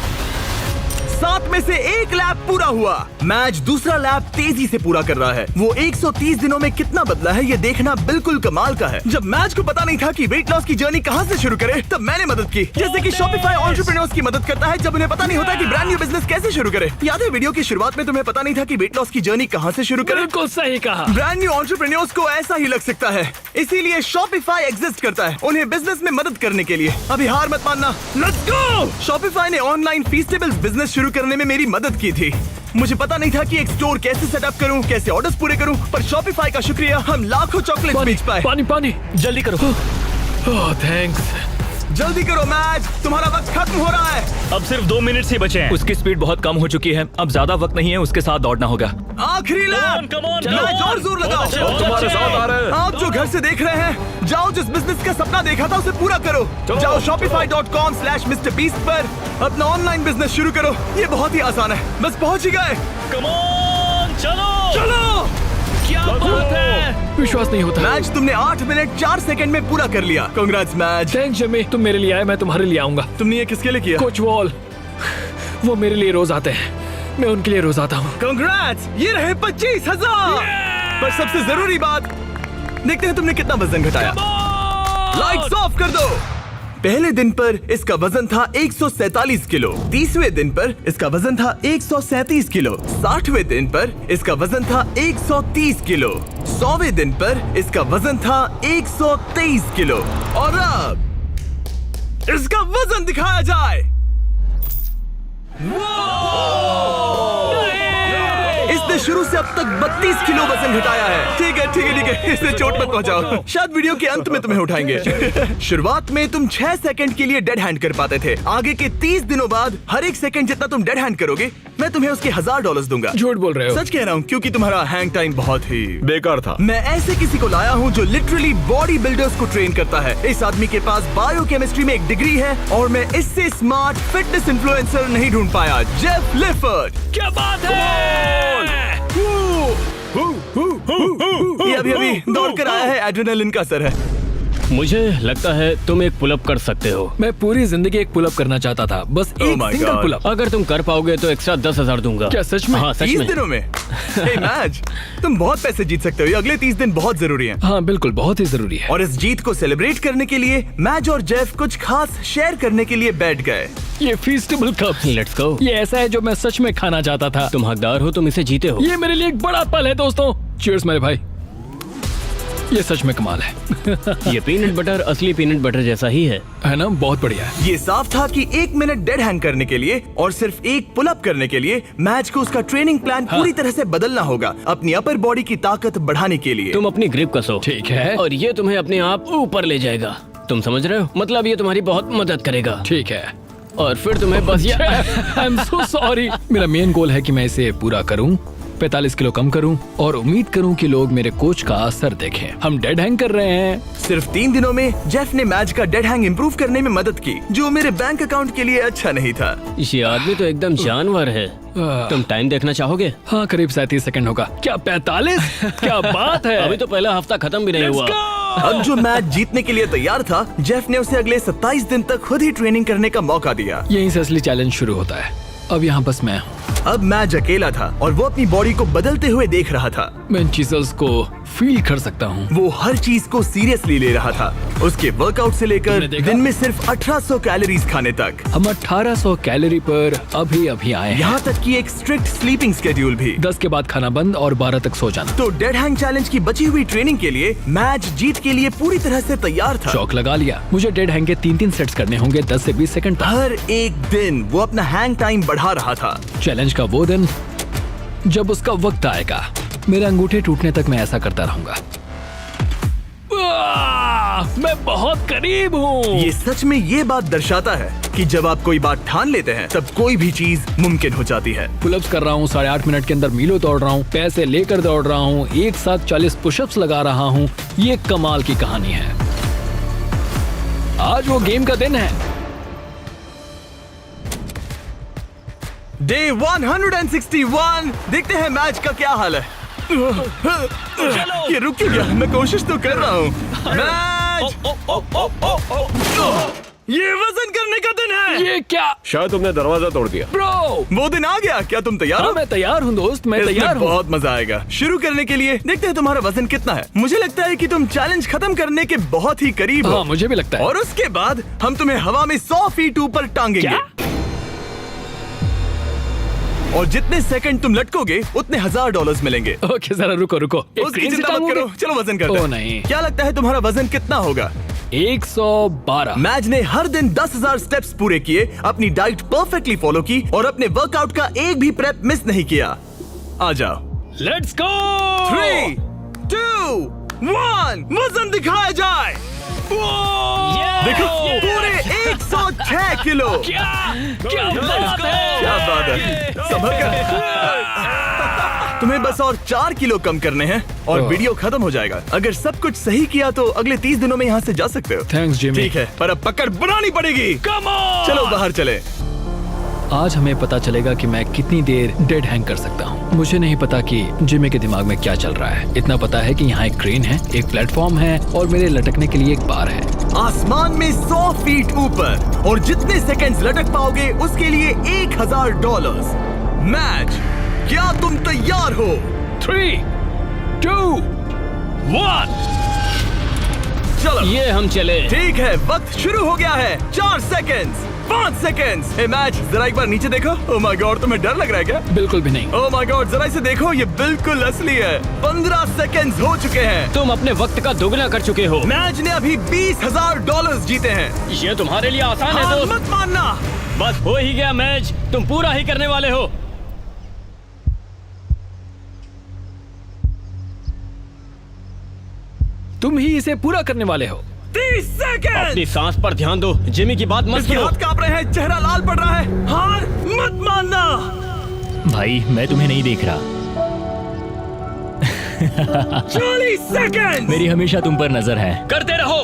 7 में से 1 लैप पूरा हुआ। मैच दूसरा लैप तेजी से पूरा कर रहा है। वो 130 दिनों में कितना बदला है ये देखना बिल्कुल कमाल का है। जब मैच को पता नहीं था कि वेट लॉस की जर्नी कहां से शुरू करे, तब मैंने मदद की। जैसे कि शॉपिफाई एंटरप्रेन्योर्स की मदद करता है जब उन्हें पता नहीं होता कि ब्रांड न्यू बिजनेस कैसे शुरू करे। याद है वीडियो की शुरुआत में तुम्हें पता नहीं था कि वेट लॉस की जर्नी कहां से शुरू करे? बिल्कुल सही कहा। ब्रांड न्यू एंटरप्रेन्योर्स को ऐसा ही लग सकता है, इसीलिए शॉपिफाई एग्जिस्ट करता है, उन्हें बिजनेस में मदद करने के लिए। अभी हार मत मानना। Let's go. शॉपिफाई ने ऑनलाइन फीस्टेबल्स बिजनेस शुरू करने में मेरी मदद की थी। मुझे पता नहीं था कि एक स्टोर कैसे सेटअप करूं, कैसे ऑर्डर्स पूरे करूं, पर शॉपिफाई का शुक्रिया हम लाखों चॉकलेट बेच पाए। पानी पानी, जल्दी करो। ओह थैंक्स। जल्दी करो मैच, तुम्हारा वक्त खत्म हो रहा है। अब सिर्फ 2 मिनट ही बचे हैं। उसकी स्पीड बहुत कम हो चुकी है, अब ज्यादा वक्त नहीं है, उसके साथ दौड़ना होगा। आखिरी लैप। come on, मैच और जोर लगाओ। तुम्हारे साथ आ रहे हैं। आप जो घर से देख रहे हैं, जाओ जिस बिजनेस का सपना देखा था उसे पूरा करो। जाओ shopify.com/MrBeast पर अपना ऑनलाइन बिजनेस शुरू करो। ये बहुत ही आसान है, बस पहुंच ही गए। कम ऑन, चलो चलो। क्या बात है। विश्वास नहीं होता। मैच तुमने 8 मिनट 4 सेकंड में पूरा कर लिया। Congrats match. थैंक्स जिमी, तुम मेरे लिए आए, मैं तुम्हारे लिए आऊंगा। तुमने ये किसके लिए किया? कोच वॉल, वो मेरे लिए रोज आते हैं, मैं उनके लिए रोज आता हूँ। कांग्रेट्स, ये रहे 25,000। पर सबसे जरूरी बात, देखते हैं तुमने कितना वजन घटाया। लाइट्स ऑफ कर दो। पहले दिन पर इसका वजन था 147 किलो, 30वें दिन पर इसका वजन था 137 किलो, 60वें दिन पर इसका वजन था 130 किलो, 100वें दिन पर इसका वजन था 123 किलो, और अब इसका वजन दिखाया जाए। इसने शुरू से अब तक 32 किलो वजन घटाया है। ठीक है ठीक है ठीक है, इसे चोट मत पहुंचाओ, शायद वीडियो के अंत में तुम्हें उठाएंगे। शुरुआत में तुम 6 सेकंड के लिए डेड हैंड कर पाते थे। आगे के 30 दिनों बाद हर एक सेकंड जितना तुम डेड हैंड करोगे, मैं तुम्हें उसके $1000 दूंगा। झूठ बोल रहे हो। सच कह रहा हूँ, क्योंकि तुम्हारा हैंग टाइम बहुत ही बेकार था। मैं ऐसे किसी को लाया हूँ जो लिटरली बॉडी बिल्डर्स को ट्रेन करता है। इस आदमी के पास बायोकेमिस्ट्री में एक डिग्री है और मैं इससे स्मार्ट फिटनेस इन्फ्लुएंसर नहीं ढूंढ पाया। जेफ लिफर्ड। क्या बात है। ये अभी अभी दौड़ कर आया है, एड्रेनलिन का असर है। मुझे लगता है तुम एक पुलअप कर सकते हो। मैं पूरी जिंदगी एक पुलअप करना चाहता था, बस Oh एक my सिंगल God. पुलअप। अगर तुम कर पाओगे तो एक्स्ट्रा 10,000 दूंगा। क्या सच में? हाँ सच 30 में। दिनों में? Hey, मैच, तुम बहुत पैसे जीत सकते हो। ये अगले 30 दिन बहुत जरूरी हैं। हाँ बिल्कुल, बहुत ही जरूरी है। और इस जीत को सेलिब्रेट करने के लिए मैच और जेफ कुछ खास शेयर करने के लिए बैठ गए। ये फीस्टेबल कप, लेट्स गो। ये ऐसा है जो मैं सच में खाना चाहता था। तुम हकदार हो, तुम इसे जीते हो। ये मेरे लिए एक बड़ा पल है दोस्तों। चीयर्स मेरे भाई, ये सच में कमाल है। ये पीनट बटर असली पीनट बटर जैसा ही है ना? बहुत बढ़िया है। ये साफ था कि 1 मिनट डेड हैंग करने के लिए और सिर्फ एक पुलअप करने के लिए मैच को उसका ट्रेनिंग प्लान पूरी तरह से बदलना होगा, अपनी अपर बॉडी की ताकत बढ़ाने के लिए। तुम अपनी ग्रिप कसो। ठीक है। और ये तुम्हें अपने आप ऊपर ले जाएगा। तुम समझ रहे हो? मतलब ये तुम्हारी बहुत मदद करेगा। ठीक है। और फिर तुम्हें बस ये आई एम सो सॉरी। मेरा मेन गोल है कि मैं इसे पूरा करूं, 45 किलो कम करूं और उम्मीद करूं कि लोग मेरे कोच का असर देखें। हम डेड हैंग कर रहे हैं। सिर्फ 3 दिनों में जेफ ने मैच का डेड हैंग इंप्रूव करने में मदद की, जो मेरे बैंक अकाउंट के लिए अच्छा नहीं था। ये आदमी तो एकदम जानवर है। तुम टाइम देखना चाहोगे? हाँ, करीब 37 सेकंड होगा। क्या 45? क्या बात है। अभी तो पहला हफ्ता खत्म भी नहीं हुआ। अब जो मैच जीतने के लिए तैयार था, जेफ ने उसे अगले 27 दिन तक खुद ही ट्रेनिंग करने का मौका दिया। यहीं से असली चैलेंज शुरू होता है। अब यहाँ बस मैं हूँ। अब मैच अकेला था और वो अपनी बॉडी को बदलते हुए देख रहा था। मैं इन चीजों को फील कर सकता हूँ। वो हर चीज को सीरियसली ले रहा था, उसके वर्कआउट से लेकर तुमने देखा? दिन में सिर्फ 1800 कैलोरीज खाने तक। हम 1800 कैलोरी पर अभी आए हैं। यहाँ तक कि एक स्ट्रिक्ट स्लीपिंग स्केड्यूल भी। 10 के बाद खाना बंद और 12 तक सो जाना। तो डेड हैंग चैलेंज की बची हुई ट्रेनिंग के लिए मैच जीत के लिए पूरी तरह से तैयार था। चौक लगा लिया। मुझे डेड हैंग के 3 सेट्स करने होंगे 10 से 20 सेकंड तक। हर एक दिन वो अपना हैंग टाइम बढ़ा रहा था। चैलेंज का वो दिन जब उसका वक्त आएगा, मेरे अंगूठे टूटने तक मैं ऐसा करता रहूंगा। मैं बहुत करीब हूँ। ये सच में ये बात दर्शाता है कि जब आप कोई बात ठान लेते हैं तब कोई भी चीज मुमकिन हो जाती है। पुलअप्स कर रहा हूँ, 8.5 मिनट के अंदर मीलों दौड़ रहा हूँ, पैसे लेकर दौड़ रहा हूँ, एक साथ 40 पुशअप्स लगा रहा हूँ। ये कमाल की कहानी है। आज वो गेम का दिन है। डे 161। देखते हैं मैच का क्या हाल है। ये रुक क्यों गया? मैं कोशिश तो कर रहा हूँ। मैच! ये वजन करने का दिन है। ये क्या? शायद तुमने दरवाजा तोड़ दिया। ब्रो, वो दिन आ गया। क्या तुम तैयार हाँ हो? मैं तैयार हूँ दोस्त, मैं इसमें तैयार हूँ। बहुत मजा आएगा। शुरू करने के लिए देखते हैं तुम्हारा वजन कितना है। मुझे लगता है कि तुम चैलेंज खत्म करने के बहुत ही करीब हो। हाँ मुझे भी लगता है। और उसके बाद हम तुम्हें हवा में 100 फीट ऊपर टांगेंगे। क्या? और जितने सेकंड तुम लटकोगे उतने $1000 मिलेंगे। ओके जरा रुको। एक उसकी क्रेन से चिंता मत टांगोगे? करो, चलो वजन करते हैं। ओ नहीं। क्या लगता है तुम्हारा वजन कितना होगा? 112। मैच ने हर दिन 10,000 स्टेप्स पूरे किए, अपनी डाइट परफेक्टली फॉलो की और अपने वर्कआउट का एक भी प्रेप मिस नहीं किया। आ जाओ। Let's go. 3, 2, 1 वजन दिखाया जाए। देखो पूरे 106 किलो। क्या बात है। क्या बात है। संभल कर। तुम्हें बस और 4 किलो कम करने हैं और वीडियो खत्म हो जाएगा। अगर सब कुछ सही किया तो अगले 30 दिनों में यहाँ से जा सकते हो। Thanks Jimmy. ठीक है, पर अब पकड़ बनानी पड़ेगी। Come on. चलो बाहर चले। आज हमें पता चलेगा कि मैं कितनी देर डेड हैंग कर सकता हूँ। मुझे नहीं पता कि जिमी के दिमाग में क्या चल रहा है। इतना पता है कि यहाँ एक क्रेन है, एक प्लेटफॉर्म है और मेरे लटकने के लिए एक बार है। आसमान में 100 फीट ऊपर और जितने सेकंड्स लटक पाओगे उसके लिए $1000। मैच, क्या तुम तैयार हो? 3, 2, 1। चलो ये हम चले। ठीक है, वक्त शुरू हो गया है। 4 सेकंड्स, 5 सेकंड्स। ए मैच, जरा एक बार नीचे देखो। ओह माय गॉड, तुम्हें डर लग रहा है क्या? बिल्कुल भी नहीं। ओह माय गॉड, जरा इसे देखो, ये बिल्कुल असली है। 15 सेकंड्स हो चुके हैं। तुम अपने वक्त का दोगुना कर चुके हो। मैच ने अभी $20,000 जीते हैं। ये तुम्हारे लिए आसान है हार दोस्त। मत मानना। बस हो ही गया मैच, तुम पूरा ही करने वाले हो। तुम ही इसे पूरा करने वाले हो। 30 सेकंड। अपनी सांस पर ध्यान दो, जिमी की बात मत इसके सुनो। हाथ कांप रहे हैं, चेहरा लाल पड़ रहा है। हार मत मानना। भाई मैं तुम्हें नहीं देख रहा। 40 सेकंड। मेरी हमेशा तुम पर नजर है। करते रहो,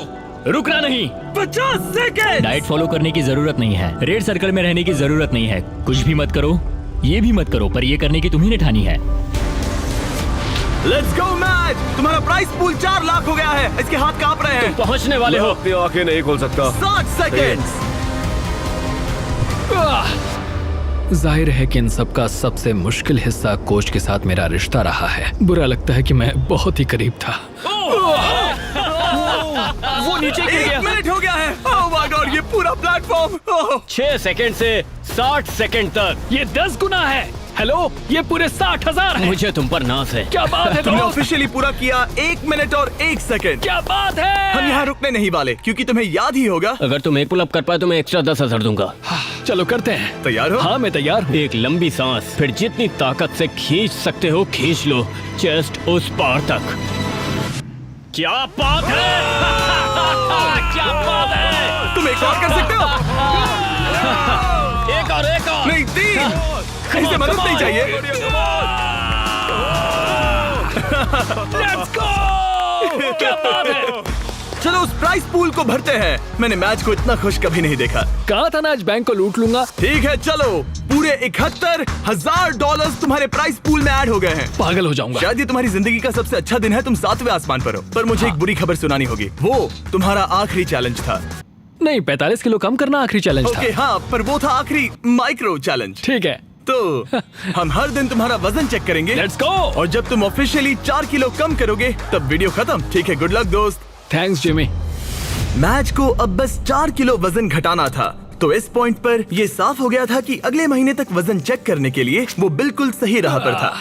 रुकना नहीं। 50 सेकंड। डाइट फॉलो करने की जरूरत नहीं है, रेड सर्कल में रहने की जरूरत नहीं है, कुछ भी मत करो, ये भी मत करो, पर ये करने की तुम्ही ने ठानी है। Let's go match. तुम्हारा प्राइस पूल 4 लाख हो गया है। इसके हाथ कांप रहे हैं। पहुंचने वाले मैं हो। अपनी आंखें नहीं खोल सकता। 60 सेकेंड्स। जाहिर है कि इन सब का सबसे मुश्किल हिस्सा कोच के साथ मेरा रिश्ता रहा है। बुरा लगता है कि मैं बहुत ही करीब था। वो नीचे गिर 1 गया। मिनट हो गया है। ओह माय गॉड, ये पूरा प्लेटफॉर्म। 6 सेकंड से 60 सेकंड तक। ये 10 गुना है। हेलो, ये पूरे 60,000 है। मुझे तुम पर नाज है। क्या बात है तुमने दोस्त? ऑफिशियली पूरा किया 1 मिनट और 1 सेकंड। क्या बात है? हम यहाँ रुकने नहीं वाले क्योंकि तुम्हें याद ही होगा। अगर तुम एक पुलअप कर पाए तो मैं एक्स्ट्रा 10,000 दूंगा। चलो करते हैं। तैयार हो? हाँ मैं तैयार हूँ। एक लंबी सांस, फिर जितनी ताकत से खींच सकते हो खींच लो, चेस्ट उस पार तक। क्या बात है? क्या बात है? तुम एक और कर सकते हो। एक और नहीं, 3। इसे मदद नहीं चाहिए। Let's go! क्या बात है? चलो उस प्राइस पूल को भरते हैं। मैंने मैच को इतना खुश कभी नहीं देखा। कहा था ना आज बैंक को लूट लूंगा। ठीक है, चलो पूरे $71,000 तुम्हारे प्राइस पूल में ऐड हो गए हैं। पागल हो जाऊंगा। शायद ये तुम्हारी जिंदगी का सबसे अच्छा दिन है। तुम 7वें आसमान पर हो। पर मुझे एक बुरी खबर सुनानी होगी। वो तुम्हारा आखिरी चैलेंज था। नहीं, 45 किलो कम करना आखिरी चैलेंज था। ओके हाँ, पर वो था आखिरी माइक्रो चैलेंज। ठीक है। तो हम हर दिन तुम्हारा वजन चेक करेंगे। Let's go. और जब तुम ऑफिशियली 4 किलो कम करोगे तब वीडियो खत्म। ठीक है, गुड लक दोस्त। Thanks Jimmy. मैच को अब बस 4 किलो वजन घटाना था। तो इस पॉइंट पर यह साफ हो गया था कि अगले महीने तक वजन चेक करने के लिए वो बिल्कुल सही राह पर था।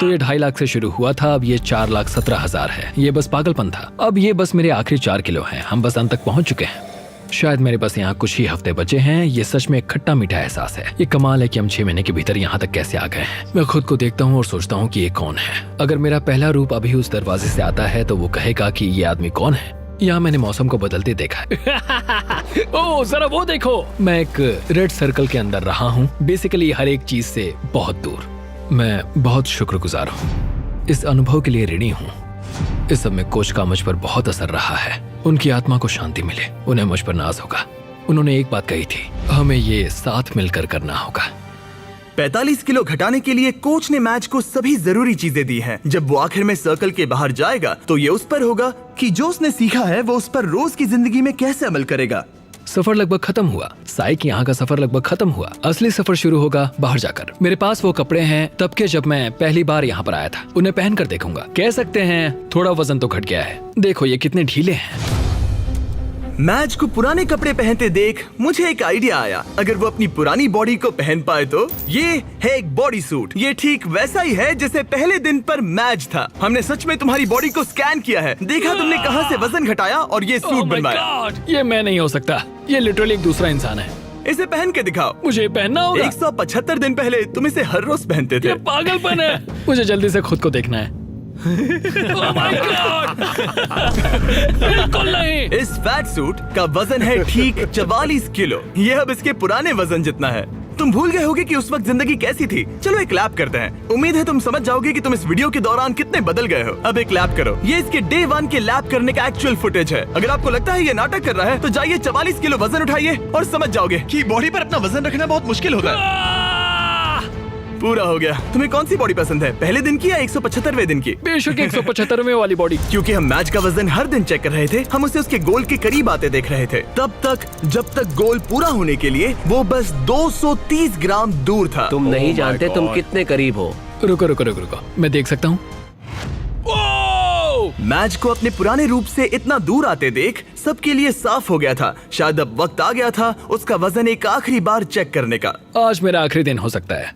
तो ये 2.5 लाख से शुरू हुआ था, अब ये 4,17,000 है। ये बस पागलपन था। अब ये बस मेरे आखिरी 4 किलो हैं। हम बस अंत तक पहुंच चुके हैं। शायद मेरे पास यहाँ कुछ ही हफ्ते बचे हैं। ये सच में एक खट्टा मीठा एहसास है। ये कमाल है कि हम 6 महीने के भीतर यहाँ तक कैसे आ गए हैं। मैं खुद को देखता हूँ और सोचता हूँ कि ये कौन है। अगर मेरा पहला रूप अभी उस दरवाजे से आता है तो वो कहेगा कि ये आदमी कौन है। यहाँ मैंने मौसम को बदलते देखा है। ओह जरा वो देखो, मैं एक रेड सर्कल के अंदर रहा हूँ, बेसिकली हर एक चीज से बहुत दूर। मैं बहुत शुक्रगुजार हूँ, इस अनुभव के लिए ऋणी हूँ। इस सब में कोच का मुझ पर बहुत असर रहा है। उनकी आत्मा को शांति मिले, उन्हें मुझ पर नाज होगा। उन्होंने एक बात कही थी, हमें ये साथ मिलकर करना होगा। 45 किलो घटाने के लिए कोच ने मैच को सभी जरूरी चीजें दी हैं। जब वो आखिर में सर्कल के बाहर जाएगा तो ये उस पर होगा कि जो उसने सीखा है वो उस पर रोज की जिंदगी में कैसे अमल करेगा। सफर लगभग खत्म हुआ। साइक यहाँ का सफर लगभग खत्म हुआ। असली सफर शुरू होगा बाहर जाकर। मेरे पास वो कपड़े हैं तब के जब मैं पहली बार यहाँ पर आया था। उन्हें पहन कर देखूंगा। कह सकते हैं थोड़ा वजन तो घट गया है। देखो ये कितने ढीले हैं। मैच को पुराने कपड़े पहनते देख मुझे एक आइडिया आया। अगर वो अपनी पुरानी बॉडी को पहन पाए तो ये है एक बॉडी सूट। ये ठीक वैसा ही है जैसे पहले दिन पर मैच था। हमने सच में तुम्हारी बॉडी को स्कैन किया है, देखा तुमने कहां से वजन घटाया और ये सूट Oh my बनवाया। God! ये मैं नहीं हो सकता। ये लिटरली एक दूसरा इंसान है। इसे पहन के दिखाओ। मुझे पहनना होगा। 175 दिन पहले तुम इसे हर रोज पहनते थे। ये पागलपन है। मुझे जल्दी से खुद को देखना है। Oh my God! बिल्कुल नहीं। इस फैट सूट का वजन है ठीक 44 किलो। ये अब इसके पुराने वजन जितना है। तुम भूल गए होगे कि उस वक्त जिंदगी कैसी थी। चलो एक लैप करते हैं। उम्मीद है तुम समझ जाओगे कि तुम इस वीडियो के दौरान कितने बदल गए हो। अब एक लैप करो। ये इसके डे 1 के लैप करने का एक्चुअल फुटेज है। अगर आपको लगता है ये नाटक कर रहा है तो जाइए 44 किलो वजन उठाइए और समझ जाओगे कि बॉडी पर अपना वजन रखना बहुत मुश्किल होता है। पूरा हो गया। तुम्हें कौन सी बॉडी पसंद है, पहले दिन की या 175वें दिन की? बेशक 175वें वाली बॉडी। क्योंकि हम मैच का वजन हर दिन चेक कर रहे थे, हम उसे उसके गोल के करीब आते देख रहे थे। तब तक जब तक गोल पूरा होने के लिए वो बस 230 ग्राम दूर था। तुम नहीं जानते तुम कितने करीब हो। रुको रुको रुको रुको, मैं देख सकता हूँ। मैच को अपने पुराने रूप से इतना दूर आते देख सबके लिए साफ हो गया था। शायद अब वक्त आ गया था उसका वजन एक आखिरी बार चेक करने का। आज मेरा आखिरी दिन हो सकता है।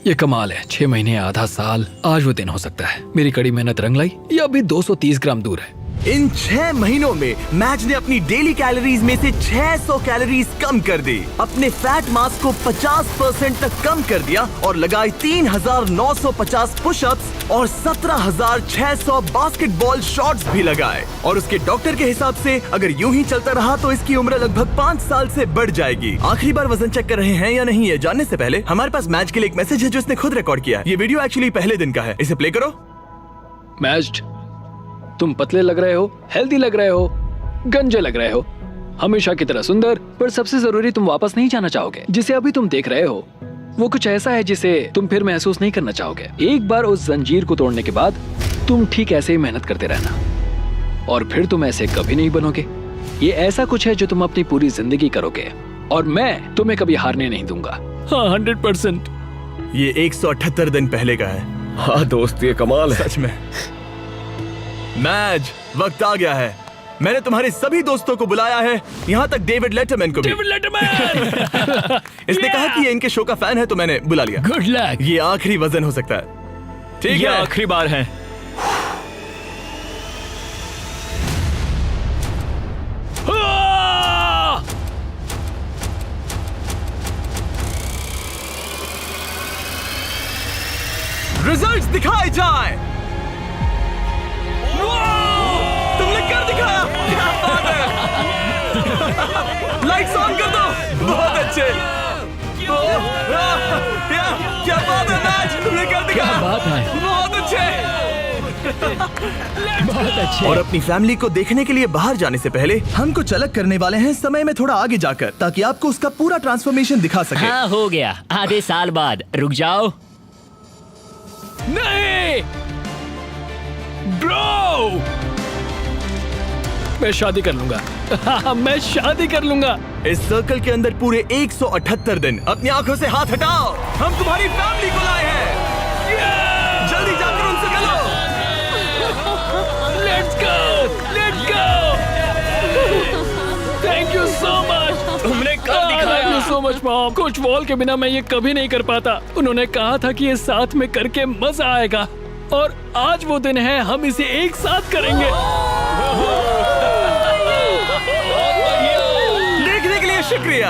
ये कमाल है। 6 महीने, आधा साल, आज वो दिन हो सकता है। मेरी कड़ी मेहनत रंग लाई। ये अभी 230 ग्राम दूर है। इन 6 महीनों में मैच ने अपनी डेली कैलोरीज में से 600 कैलोरीज कम कर दी, अपने फैट मास को 50% तक कम कर दिया और लगाए 3,950 पुशअप्स और 17,600 बास्केटबॉल शॉट्स भी लगाए। और उसके डॉक्टर के हिसाब से अगर यूं ही चलता रहा तो इसकी उम्र लगभग 5 साल से बढ़ जाएगी। आखिरी बार वजन चेक कर रहे हैं या नहीं ये जानने से पहले हमारे पास मैच के लिए एक मैसेज है जो इसने खुद रिकॉर्ड किया है। ये वीडियो एक्चुअली पहले दिन का है। इसे प्ले करो। मैच, तुम पतले लग रहे हो, हेल्दी लग रहे हो, गंजे लग रहे हो, हमेशा की तरह सुंदर, पर सबसे जरूरी तुम वापस नहीं जाना चाहोगे जिसे अभी तुम देख रहे हो। वो कुछ ऐसा है जिसे तुम फिर महसूस नहीं करना चाहोगे। एक बार उस जंजीर को तोड़ने के बाद तुम ठीक ऐसे ही मेहनत करते रहना और फिर तुम ऐसे कभी नहीं बनोगे। ये ऐसा कुछ है जो तुम अपनी पूरी जिंदगी करोगे और मैं तुम्हें कभी हारने नहीं दूंगा। हाँ 100%। ये 178 दिन पहले का है। हाँ दोस्त, ये कमाल है। सच में। मैच, वक्त आ गया है। मैंने तुम्हारे सभी दोस्तों को बुलाया है, यहाँ तक डेविड लेटरमैन को भी। David Letterman! इसने कहा कि ये इनके शो का फैन है तो मैंने बुला लिया। Good luck. ये आखिरी वजन हो सकता है। ठीक ये है, आखिरी बार है। रिजल्ट्स दिखाए जाए। तुमने कर दिखाया, क्या बात है। लाइट्स ऑन कर दो। बहुत अच्छे। क्या बात है मैच, तुमने कर दिखाया। क्या बात है। बहुत अच्छे। बहुत अच्छे। और अपनी फैमिली को देखने के लिए बाहर जाने से पहले हम कुछ अलग करने वाले हैं, समय में थोड़ा आगे जाकर, ताकि आपको उसका पूरा ट्रांसफॉर्मेशन दिखा सके। हाँ हो गया, आधे साल बाद। रुक जाओ। नहीं ब्रो, मैं शादी कर लूंगा। मैं शादी कर लूंगा। इस सर्कल के अंदर पूरे 178 दिन। अपनी आंखों से हाथ हटाओ, हम तुम्हारी फैमिली को लाए हैं। जल्दी जाकर उनसे मिलो। Let's go, let's go. Thank you so much. तुमने कर दिखाया। Thank you so much mom. Coach wall के बिना मैं ये कभी नहीं कर पाता। उन्होंने कहा था कि ये साथ में करके मजा आएगा और आज वो दिन है, हम इसे एक साथ करेंगे। देखने के लिए शुक्रिया।